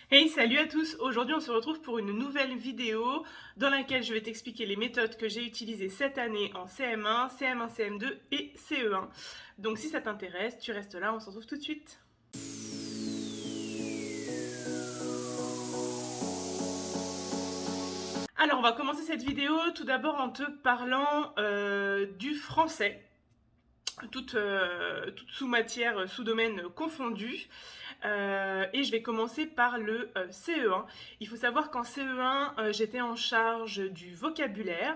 Hey, salut à tous! Aujourd'hui, on se retrouve pour une nouvelle vidéo dans laquelle je vais t'expliquer les méthodes que j'ai utilisées cette année en CM1, CM1, CM2 et CE1. Donc si ça t'intéresse, tu restes là, on se retrouve tout de suite. Alors, on va commencer cette vidéo tout d'abord en te parlant du français. Toute sous-matière, sous-domaine confondu. Et je vais commencer par le CE1. Il faut savoir qu'en CE1, j'étais en charge du vocabulaire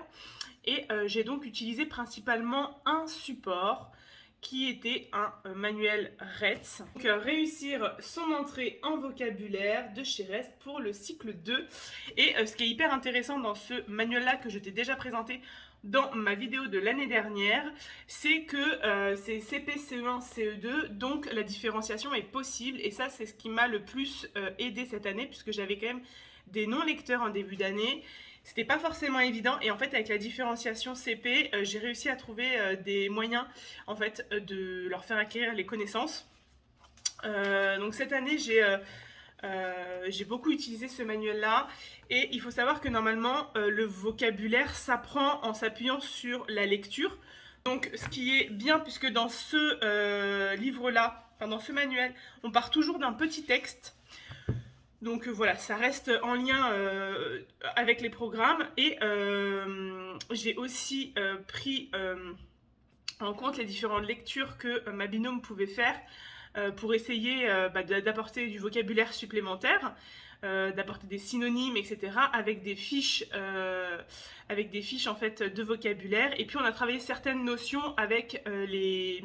et j'ai donc utilisé principalement un support qui était un manuel RETS. Donc, réussir son entrée en vocabulaire de chez RETS pour le cycle 2. Et ce qui est hyper intéressant dans ce manuel-là que je t'ai déjà présenté dans ma vidéo de l'année dernière, c'est que c'est CP, CE1, CE2, donc la différenciation est possible et ça c'est ce qui m'a le plus aidé cette année puisque j'avais quand même des non-lecteurs en début d'année. C'était pas forcément évident et en fait avec la différenciation CP, j'ai réussi à trouver des moyens en fait de leur faire acquérir les connaissances. Donc cette année j'ai beaucoup utilisé ce manuel-là et il faut savoir que normalement le vocabulaire s'apprend en s'appuyant sur la lecture. Donc ce qui est bien puisque dans ce livre-là, enfin dans ce manuel, on part toujours d'un petit texte. Donc voilà, ça reste en lien avec les programmes et j'ai aussi pris en compte les différentes lectures que ma binôme pouvait faire pour essayer d'apporter du vocabulaire supplémentaire, d'apporter des synonymes, etc. Avec des fiches en fait de vocabulaire. Et puis on a travaillé certaines notions avec les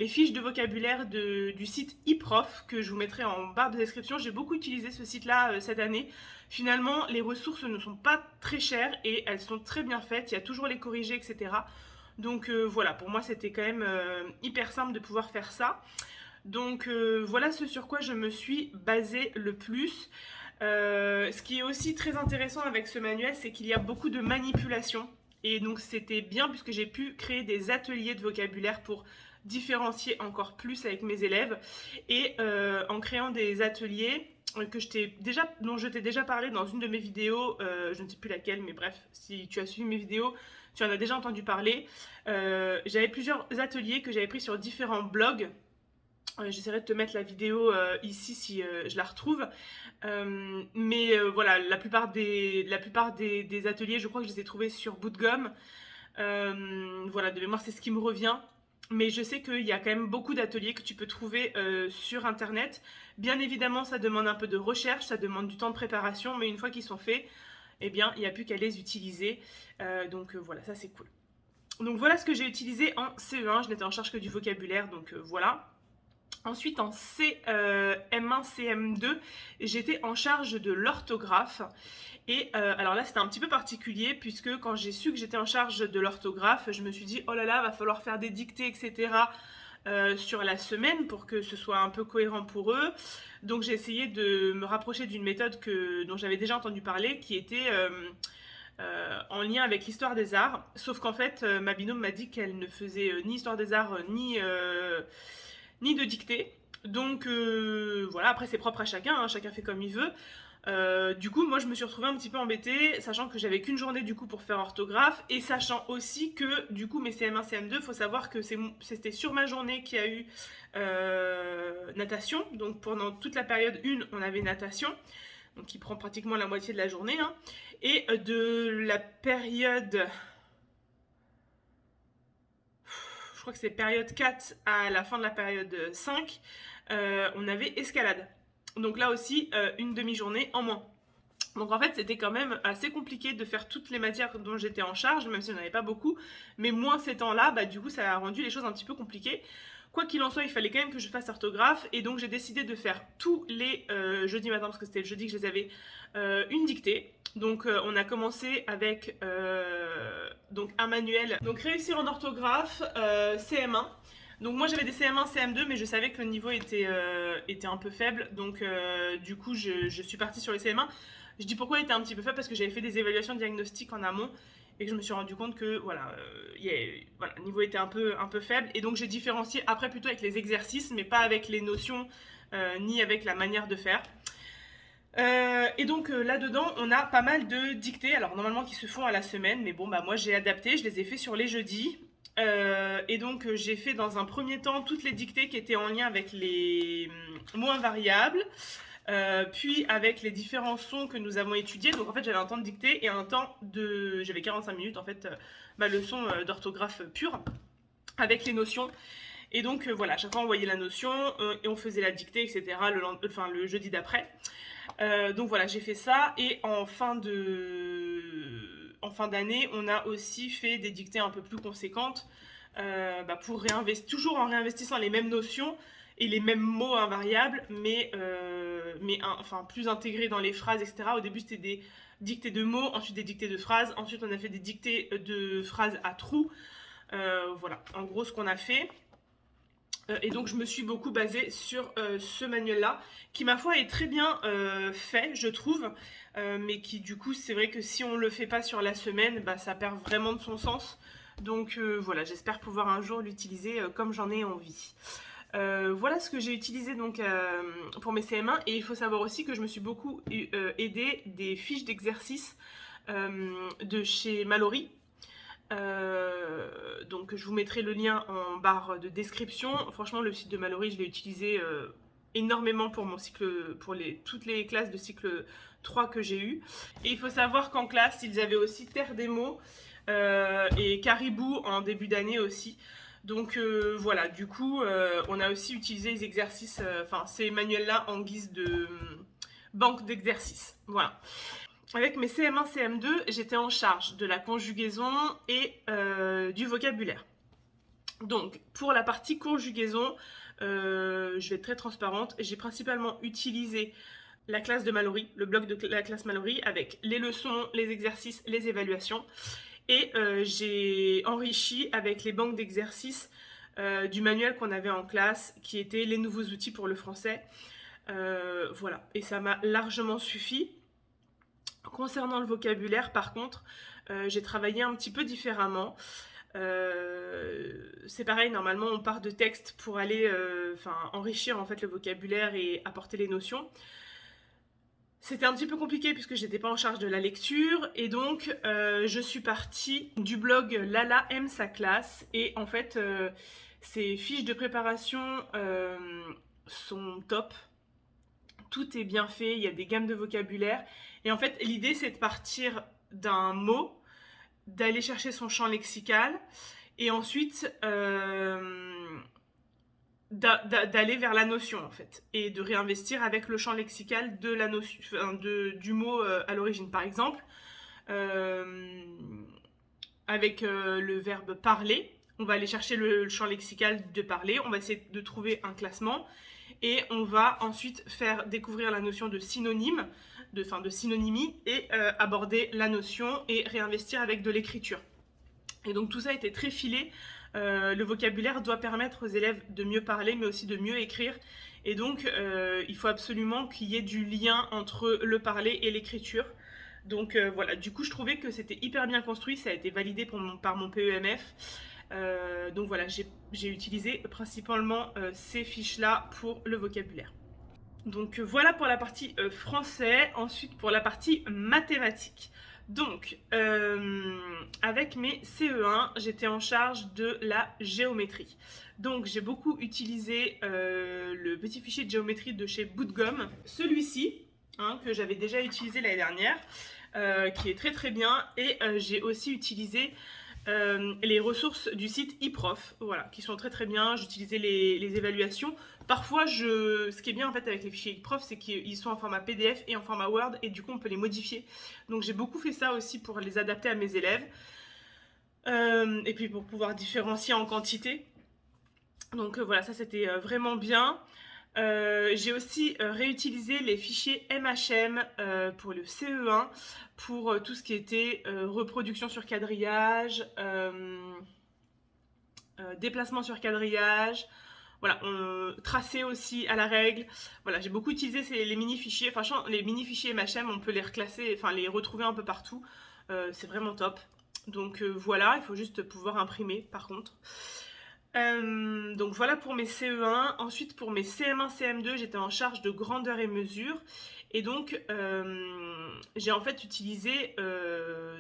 fiches de vocabulaire du site eProf que je vous mettrai en barre de description. J'ai beaucoup utilisé ce site-là cette année. Finalement, les ressources ne sont pas très chères et elles sont très bien faites. Il y a toujours les corrigés, etc. Donc voilà, pour moi c'était quand même hyper simple de pouvoir faire ça. Donc voilà ce sur quoi je me suis basée le plus. Ce qui est aussi très intéressant avec ce manuel, c'est qu'il y a beaucoup de manipulations. Et donc c'était bien puisque j'ai pu créer des ateliers de vocabulaire pour différencier encore plus avec mes élèves. Et en créant des ateliers dont je t'ai déjà parlé dans une de mes vidéos, je ne sais plus laquelle, mais bref, si tu as suivi mes vidéos, tu en as déjà entendu parler. J'avais plusieurs ateliers que j'avais pris sur différents blogs. J'essaierai de te mettre la vidéo ici si je la retrouve. Voilà, la plupart des ateliers, je crois que je les ai trouvés sur Bootgum. Voilà, de mémoire, c'est ce qui me revient. Mais je sais qu'il y a quand même beaucoup d'ateliers que tu peux trouver sur Internet. Bien évidemment, ça demande un peu de recherche, ça demande du temps de préparation, mais une fois qu'ils sont faits, eh bien, il n'y a plus qu'à les utiliser. Voilà, ça c'est cool. Donc voilà ce que j'ai utilisé en CE1. Je n'étais en charge que du vocabulaire, donc voilà. Ensuite, en CM1, CM2, j'étais en charge de l'orthographe. Et alors là, c'était un petit peu particulier, puisque quand j'ai su que j'étais en charge de l'orthographe, je me suis dit, oh là là, va falloir faire des dictées, etc. Sur la semaine pour que ce soit un peu cohérent pour eux. Donc j'ai essayé de me rapprocher d'une méthode dont j'avais déjà entendu parler, qui était en lien avec l'histoire des arts. Sauf qu'en fait, ma binôme m'a dit qu'elle ne faisait ni histoire des arts, ni de dictée. Donc voilà, après c'est propre à chacun, hein, chacun fait comme il veut. Du coup, moi je me suis retrouvée un petit peu embêtée, sachant que j'avais qu'une journée du coup pour faire orthographe, et sachant aussi que du coup mes CM1, CM2, faut savoir que c'était sur ma journée qu'il y a eu natation. Donc pendant toute la période 1, on avait natation, donc qui prend pratiquement la moitié de la journée. Hein. Et de la période, je crois que c'est période 4 à la fin de la période 5, on avait escalade. Donc là aussi, une demi-journée en moins. Donc en fait, c'était quand même assez compliqué de faire toutes les matières dont j'étais en charge, même si on n'avait pas beaucoup. Mais moins ces temps-là, du coup, ça a rendu les choses un petit peu compliquées. Quoi qu'il en soit, il fallait quand même que je fasse orthographe. Et donc j'ai décidé de faire tous les jeudis matin, parce que c'était le jeudi que je les avais, une dictée. Donc on a commencé avec donc un manuel. Donc réussir en orthographe, CM1. Donc moi j'avais des CM1, CM2, mais je savais que le niveau était un peu faible. Donc du coup je suis partie sur les CM1. Je dis pourquoi il était un petit peu faible, parce que j'avais fait des évaluations diagnostiques en amont et que je me suis rendu compte que voilà, le niveau était un peu faible. Et donc j'ai différencié après plutôt avec les exercices, mais pas avec les notions ni avec la manière de faire. Et donc là-dedans, on a pas mal de dictées, alors normalement qui se font à la semaine, mais bon, bah moi j'ai adapté, je les ai fait sur les jeudis. Et donc j'ai fait dans un premier temps toutes les dictées qui étaient en lien avec les mots invariables, puis avec les différents sons que nous avons étudiés. Donc en fait j'avais un temps de dictée et un temps de... J'avais 45 minutes en fait, ma leçon d'orthographe pure, avec les notions. Et donc voilà, à chaque fois on voyait la notion et on faisait la dictée, etc. le jeudi d'après. Donc voilà, j'ai fait ça et en fin d'année, on a aussi fait des dictées un peu plus conséquentes pour toujours en réinvestissant les mêmes notions et les mêmes mots invariables, mais plus intégrés dans les phrases, etc. Au début, c'était des dictées de mots, ensuite des dictées de phrases, ensuite on a fait des dictées de phrases à trous. Voilà, en gros ce qu'on a fait. Et donc je me suis beaucoup basée sur ce manuel-là, qui ma foi est très bien fait, je trouve, mais qui du coup c'est vrai que si on ne le fait pas sur la semaine, bah, ça perd vraiment de son sens. Donc voilà, j'espère pouvoir un jour l'utiliser comme j'en ai envie. Voilà ce que j'ai utilisé donc pour mes CM1, et il faut savoir aussi que je me suis beaucoup aidée des fiches d'exercice de chez Mallory. Donc je vous mettrai le lien en barre de description. Franchement, le site de Mallory, je l'ai utilisé énormément pour mon cycle, pour toutes les classes de cycle 3 que j'ai eu. Et il faut savoir qu'en classe, ils avaient aussi Terre des mots et Caribou en début d'année aussi. Donc voilà, du coup, on a aussi utilisé les exercices, ces manuels-là en guise de banque d'exercices. Voilà. Avec mes CM1, CM2, j'étais en charge de la conjugaison et du vocabulaire. Donc, pour la partie conjugaison, je vais être très transparente. J'ai principalement utilisé la classe de Mallory, le bloc de la classe Mallory, avec les leçons, les exercices, les évaluations. Et j'ai enrichi avec les banques d'exercices du manuel qu'on avait en classe, qui étaient les nouveaux outils pour le français. Voilà, et ça m'a largement suffi. Concernant le vocabulaire, par contre, j'ai travaillé un petit peu différemment. C'est pareil, normalement on part de texte pour aller enrichir en fait le vocabulaire et apporter les notions. C'était un petit peu compliqué puisque j'étais pas en charge de la lecture, et donc je suis partie du blog Lala aime sa classe, et en fait ces fiches de préparation sont top. Tout est bien fait, il y a des gammes de vocabulaire. Et en fait, l'idée, c'est de partir d'un mot, d'aller chercher son champ lexical, et ensuite d'aller vers la notion, en fait, et de réinvestir avec le champ lexical de la notion, du mot à l'origine. Par exemple, avec le verbe parler, on va aller chercher le champ lexical de parler, on va essayer de trouver un classement, et on va ensuite faire découvrir la notion de synonyme, de synonymie, et aborder la notion et réinvestir avec de l'écriture. Et donc tout ça était très filé. Le vocabulaire doit permettre aux élèves de mieux parler, mais aussi de mieux écrire. Et donc il faut absolument qu'il y ait du lien entre le parler et l'écriture. Donc voilà, du coup je trouvais que c'était hyper bien construit, ça a été validé par mon PEMF. Donc voilà, j'ai utilisé principalement ces fiches-là pour le vocabulaire. Donc voilà pour la partie français. Ensuite pour la partie mathématiques. Donc avec mes CE1, j'étais en charge de la géométrie. Donc j'ai beaucoup utilisé le petit fichier de géométrie de chez Bootgum. Celui-ci, que j'avais déjà utilisé l'année dernière, qui est très très bien. Et j'ai aussi utilisé les ressources du site eProf, voilà, qui sont très très bien. J'utilisais les évaluations. Parfois, ce qui est bien en fait avec les fichiers eProf, c'est qu'ils sont en format PDF et en format Word, et du coup on peut les modifier. Donc j'ai beaucoup fait ça aussi pour les adapter à mes élèves. Et puis pour pouvoir différencier en quantité. Donc voilà, ça c'était vraiment bien. J'ai aussi réutilisé les fichiers MHM pour le CE1, pour tout ce qui était reproduction sur quadrillage, déplacement sur quadrillage, voilà, tracé aussi à la règle. Voilà, j'ai beaucoup utilisé les mini-fichiers. Franchement, les mini-fichiers MHM, on peut les reclasser, les retrouver un peu partout. C'est vraiment top. Donc voilà, il faut juste pouvoir imprimer par contre. Donc voilà pour mes CE1. Ensuite pour mes CM1, CM2, j'étais en charge de grandeur et mesure. Et donc j'ai en fait utilisé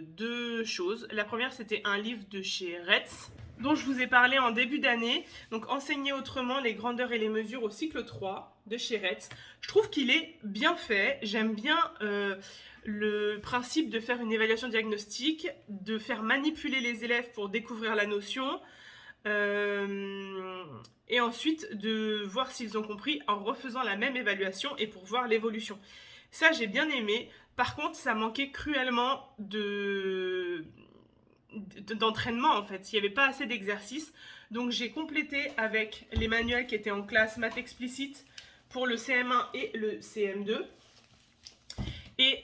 deux choses. La première, c'était un livre de chez Retz, dont je vous ai parlé en début d'année. Donc enseigner autrement les grandeurs et les mesures au cycle 3 de chez Retz. Je trouve qu'il est bien fait. J'aime bien le principe de faire une évaluation diagnostique, de faire manipuler les élèves pour découvrir la notion. Et ensuite de voir s'ils ont compris en refaisant la même évaluation et pour voir l'évolution. Ça, j'ai bien aimé. Par contre, ça manquait cruellement d'entraînement en fait. Il n'y avait pas assez d'exercices. Donc j'ai complété avec les manuels qui étaient en classe maths explicite pour le CM1 et le CM2. Et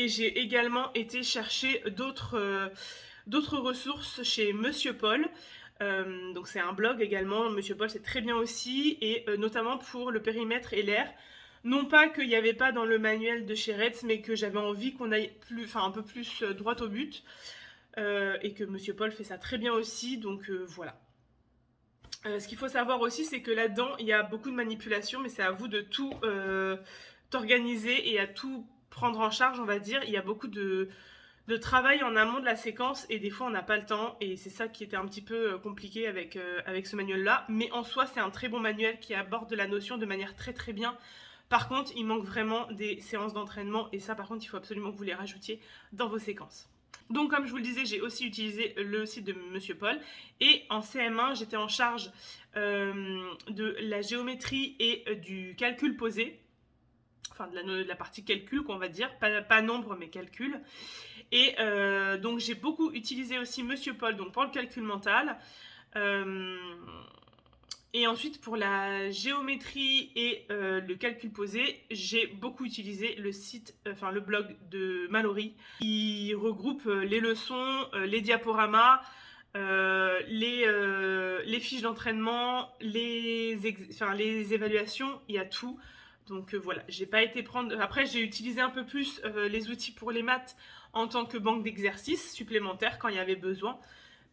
j'ai également été chercher d'autres ressources chez Monsieur Paul. Donc c'est un blog également, Monsieur Paul c'est très bien aussi, et notamment pour le périmètre et l'air. Non pas qu'il n'y avait pas dans le manuel de chez Retz, mais que j'avais envie qu'on aille un peu plus droit au but, et que Monsieur Paul fait ça très bien aussi, donc voilà. Ce qu'il faut savoir aussi, c'est que là-dedans, il y a beaucoup de manipulations, mais c'est à vous de tout organiser et à tout prendre en charge, on va dire. Il y a beaucoup de travail en amont de la séquence et des fois on n'a pas le temps et c'est ça qui était un petit peu compliqué avec ce manuel-là. Mais en soi, c'est un très bon manuel qui aborde la notion de manière très très bien. Par contre, il manque vraiment des séances d'entraînement et ça, par contre, il faut absolument que vous les rajoutiez dans vos séquences. Donc, comme je vous le disais, j'ai aussi utilisé le site de Monsieur Paul. Et en CM1, j'étais en charge de la géométrie et du calcul posé. Enfin, de la partie calcul, qu'on va dire. Pas nombre, mais calcul. Et donc, j'ai beaucoup utilisé aussi Monsieur Paul donc pour le calcul mental. Et ensuite, pour la géométrie et le calcul posé, j'ai beaucoup utilisé le blog de Mallory, qui regroupe les leçons, les diaporamas, les fiches d'entraînement, les évaluations, il y a tout. Donc voilà, j'ai pas été prendre. Après, j'ai utilisé un peu plus les outils pour les maths en tant que banque d'exercices supplémentaires quand il y avait besoin.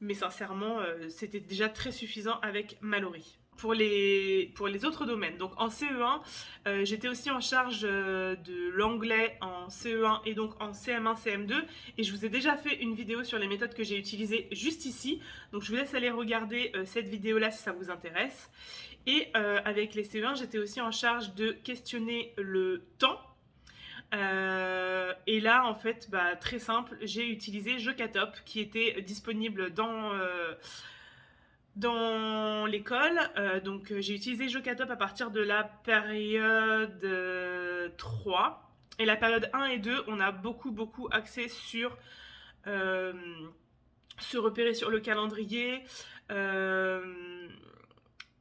Mais sincèrement, c'était déjà très suffisant avec Mallory. Pour les autres domaines, donc en CE1, j'étais aussi en charge de l'anglais en CE1 et donc en CM1, CM2. Et je vous ai déjà fait une vidéo sur les méthodes que j'ai utilisées juste ici. Donc je vous laisse aller regarder cette vidéo-là si ça vous intéresse. Et avec les CE1, j'étais aussi en charge de questionner le temps. Et là, en fait, très simple, j'ai utilisé Jocatop qui était disponible dans l'école. Donc, j'ai utilisé Jocatop à partir de la période 3. Et la période 1 et 2, on a beaucoup axé sur se repérer sur le calendrier.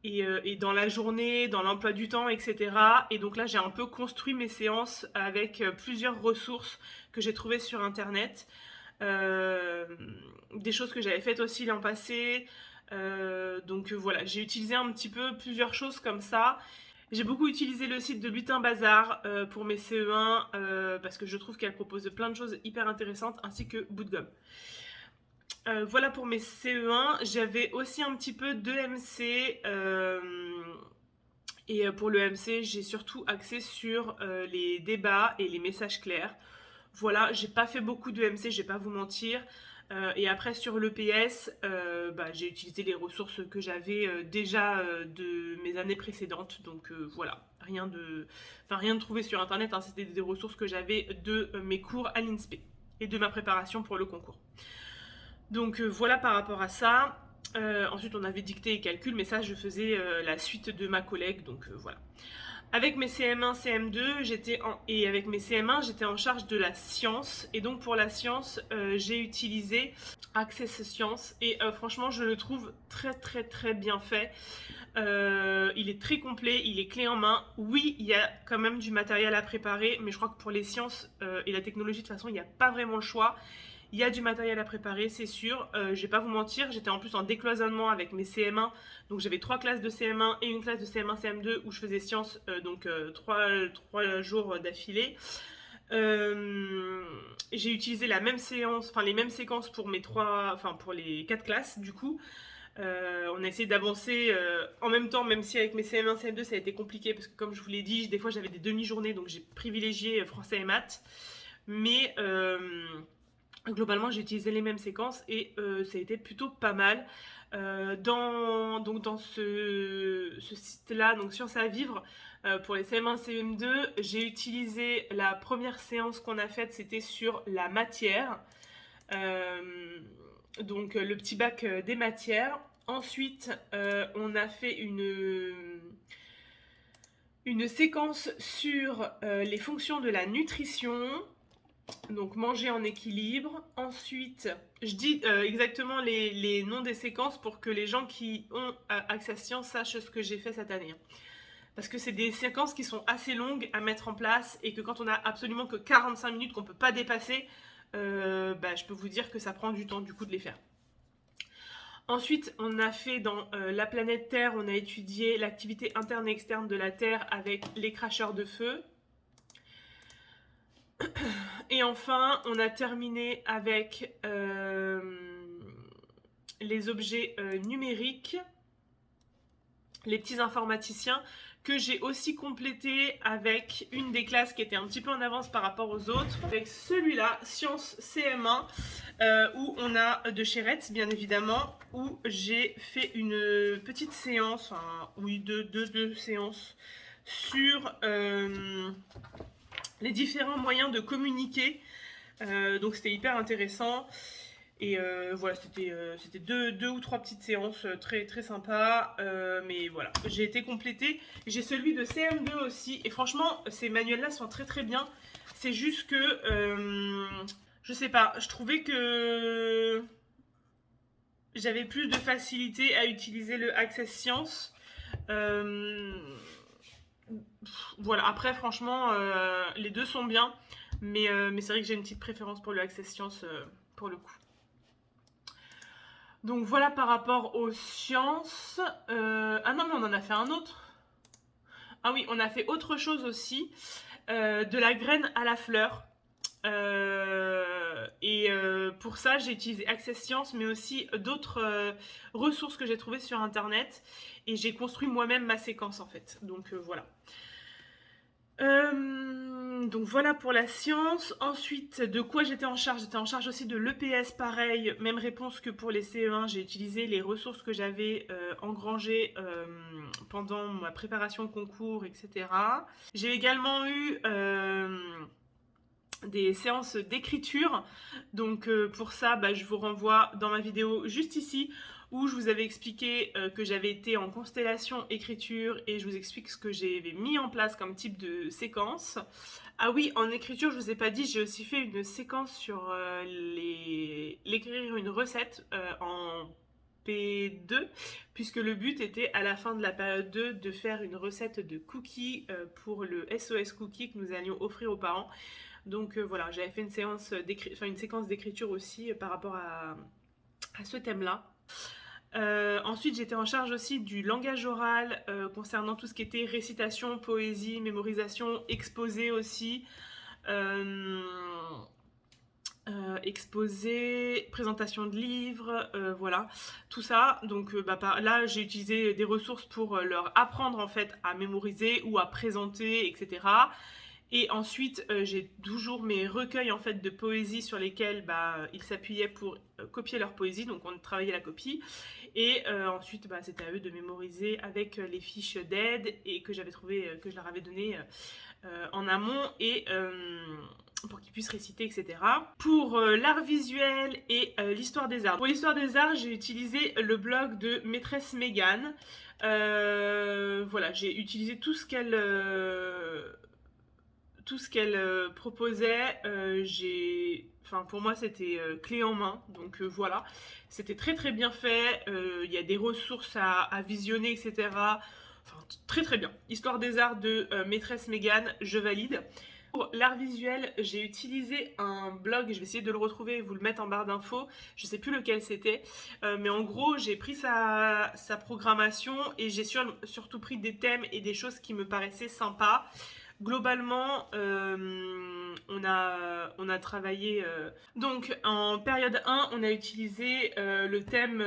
Et dans la journée, dans l'emploi du temps, etc. Et donc là, j'ai un peu construit mes séances avec plusieurs ressources que j'ai trouvées sur Internet. Des choses que j'avais faites aussi l'an passé. Donc voilà, j'ai utilisé un petit peu plusieurs choses comme ça. J'ai beaucoup utilisé le site de Lutin Bazar pour mes CE1 parce que je trouve qu'elle propose plein de choses hyper intéressantes, ainsi que Bootgum. Voilà pour mes CE1. J'avais aussi un petit peu de MC. Et pour le MC, j'ai surtout axé sur les débats et les messages clairs. Voilà, j'ai pas fait beaucoup de MC, je vais pas vous mentir. Et après sur l'EPS, j'ai utilisé les ressources que j'avais déjà de mes années précédentes. Donc voilà, rien de trouvé sur internet, hein, c'était des ressources que j'avais de mes cours à l'INSPE et de ma préparation pour le concours. Donc voilà par rapport à ça. Ensuite on avait dicté et calcul, mais ça je faisais la suite de ma collègue, donc voilà. Avec mes CM1, CM2, et avec mes CM1, j'étais en charge de la science. Et donc pour la science, j'ai utilisé Access Science. Et franchement, je le trouve très bien fait. Il est très complet, il est clé en main. Oui, il y a quand même du matériel à préparer, mais je crois que pour les sciences et la technologie, de toute façon, il n'y a pas vraiment le choix. Il y a du matériel à préparer, c'est sûr. Je vais pas vous mentir, j'étais en plus en décloisonnement avec mes CM1. Donc j'avais 3 classes de CM1 et une classe de CM1, CM2 où je faisais sciences, 3 jours d'affilée. J'ai utilisé la même séance, les mêmes séquences pour pour les 4 classes du coup. On a essayé d'avancer en même temps, même si avec mes CM1, CM2 ça a été compliqué parce que comme je vous l'ai dit, des fois j'avais des demi-journées donc j'ai privilégié français et maths. Mais globalement j'ai utilisé les mêmes séquences et ça a été plutôt pas mal. Dans ce site-là, donc Sciences à vivre, pour les CM1, CM2, j'ai utilisé la première séance qu'on a faite, c'était sur la matière. Donc le petit bac des matières. Ensuite, on a fait une séquence sur les fonctions de la nutrition. Donc manger en équilibre. Ensuite, je dis exactement les noms des séquences pour que les gens qui ont accès à Sciences sachent ce que j'ai fait cette année. Parce que c'est des séquences qui sont assez longues à mettre en place et que quand on a absolument que 45 minutes qu'on ne peut pas dépasser, je peux vous dire que ça prend du temps du coup de les faire. Ensuite, on a fait dans la planète Terre, on a étudié l'activité interne et externe de la Terre avec les cracheurs de feu. Et enfin, on a terminé avec les objets numériques, les petits informaticiens, que j'ai aussi complété avec une des classes qui était un petit peu en avance par rapport aux autres, avec celui-là, Sciences CM1, où on a de chez Retz, bien évidemment, où j'ai fait une petite séance, enfin, oui, deux séances, sur les différents moyens de communiquer. Donc c'était hyper intéressant. Et voilà, c'était deux ou trois petites séances très, très sympas. Mais voilà, j'ai été complétée. J'ai celui de CM2 aussi. Et franchement, ces manuels-là sont très très bien. C'est juste que, je sais pas, je trouvais que j'avais plus de facilité à utiliser le Access Science. Voilà, après franchement, les deux sont bien. Mais c'est vrai que j'ai une petite préférence pour le Access Science pour le coup. Donc voilà par rapport aux sciences. Ah non, mais on en a fait un autre. Ah oui, on a fait autre chose aussi. De la graine à la fleur. Pour ça, j'ai utilisé Access Science, mais aussi d'autres ressources que j'ai trouvées sur Internet. Et j'ai construit moi-même ma séquence, en fait. Donc voilà. Donc voilà pour la science. Ensuite, de quoi j'étais en charge? J'étais en charge aussi de l'EPS, pareil, même réponse que pour les CE1. J'ai utilisé les ressources que j'avais engrangées pendant ma préparation au concours, etc. J'ai également eu des séances d'écriture. Donc pour ça, je vous renvoie dans ma vidéo juste ici où je vous avais expliqué que j'avais été en constellation écriture et je vous explique ce que j'avais mis en place comme type de séquence. Ah oui, en écriture, je vous ai pas dit, j'ai aussi fait une séquence sur l'écrire une recette en P2, puisque le but était à la fin de la période 2 de faire une recette de cookies pour le SOS Cookie que nous allions offrir aux parents. Donc voilà, j'avais fait une séquence d'écriture aussi par rapport à ce thème-là. Ensuite, j'étais en charge aussi du langage oral concernant tout ce qui était récitation, poésie, mémorisation, exposé aussi. Exposé, présentation de livres, voilà, tout ça. Donc là, j'ai utilisé des ressources pour leur apprendre en fait à mémoriser ou à présenter, etc. Et ensuite, j'ai toujours mes recueils en fait de poésie sur lesquels ils s'appuyaient pour copier leur poésie, donc on travaillait la copie. Et ensuite, c'était à eux de mémoriser avec les fiches d'aide et que j'avais trouvé, que je leur avais donné en amont et pour qu'ils puissent réciter, etc. Pour l'art visuel et l'histoire des arts. Pour l'histoire des arts, j'ai utilisé le blog de Maîtresse Mégane. Voilà, j'ai utilisé tout ce qu'elle proposait. Pour moi, c'était clé en main. Donc voilà, c'était très très bien fait. Il y a des ressources à visionner, etc. Enfin, très très bien. Histoire des arts de Maîtresse Mégane, je valide. Pour l'art visuel, j'ai utilisé un blog, je vais essayer de le retrouver et vous le mettre en barre d'infos, je sais plus lequel c'était, mais en gros j'ai pris sa programmation et j'ai surtout pris des thèmes et des choses qui me paraissaient sympas. Globalement, on a on a travaillé. Donc en période 1, on a utilisé le thème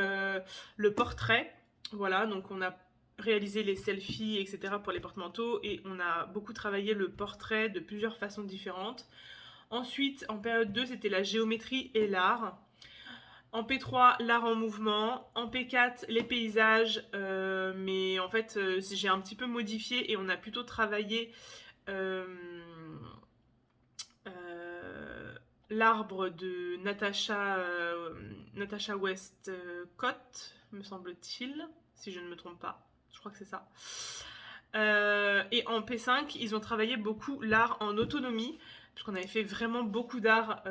le portrait. Voilà, donc on a réalisé les selfies, etc. pour les porte-manteaux et on a beaucoup travaillé le portrait de plusieurs façons différentes. Ensuite, en période 2, c'était la géométrie et l'art. En P3, l'art en mouvement. En P4, les paysages. Mais en fait, j'ai un petit peu modifié et on a plutôt travaillé l'arbre de Natasha Westcott, me semble-t-il, si je ne me trompe pas. Je crois que c'est ça. Et en P5, ils ont travaillé beaucoup l'art en autonomie, puisqu'on avait fait vraiment beaucoup d'art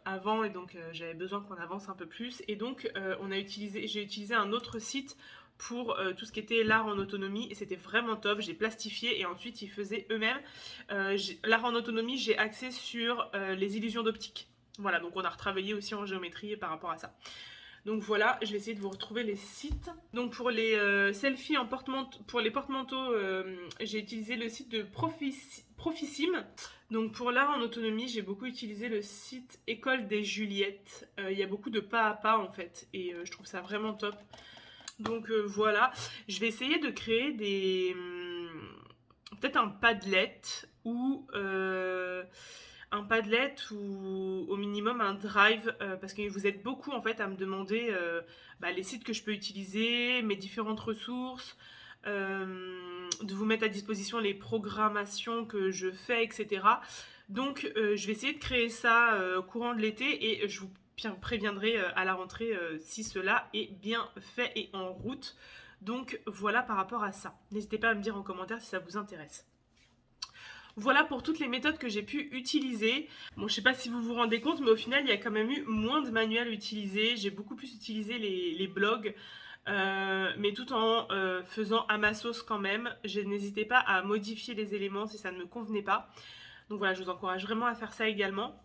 avant, et donc j'avais besoin qu'on avance un peu plus. Et donc j'ai utilisé un autre site pour tout ce qui était l'art en autonomie, et c'était vraiment top. J'ai plastifié et ensuite ils faisaient eux-mêmes. L'art en autonomie, j'ai axé sur les illusions d'optique. Voilà, donc on a retravaillé aussi en géométrie par rapport à ça. Donc voilà, je vais essayer de vous retrouver les sites. Donc pour les selfies pour les porte-manteaux, j'ai utilisé le site de Profissime. Donc pour l'art en autonomie, j'ai beaucoup utilisé le site École des Juliettes. Il y a beaucoup de pas à pas en fait, et je trouve ça vraiment top. Donc voilà, je vais essayer de créer peut-être un Padlet ou au minimum un Drive, parce que vous êtes beaucoup en fait à me demander les sites que je peux utiliser, mes différentes ressources, de vous mettre à disposition les programmations que je fais, etc. Donc je vais essayer de créer ça courant de l'été et je vous préviendrai à la rentrée si cela est bien fait et en route. Donc voilà par rapport à ça. N'hésitez pas à me dire en commentaire si ça vous intéresse. Voilà pour toutes les méthodes que j'ai pu utiliser. Bon, je sais pas si vous vous rendez compte, mais au final, il y a quand même eu moins de manuels utilisés. J'ai beaucoup plus utilisé les blogs, mais tout en faisant à ma sauce quand même. N'hésitez pas à modifier les éléments si ça ne me convenait pas. Donc voilà, je vous encourage vraiment à faire ça également.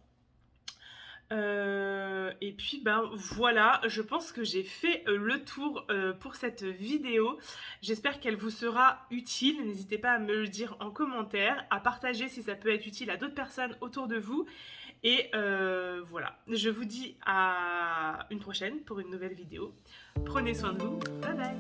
Et puis voilà, je pense que j'ai fait le tour pour cette vidéo. J'espère qu'elle vous sera utile. N'hésitez pas à me le dire en commentaire, à partager si ça peut être utile à d'autres personnes autour de vous. Et voilà, je vous dis à une prochaine pour une nouvelle vidéo. Prenez soin de vous, bye bye.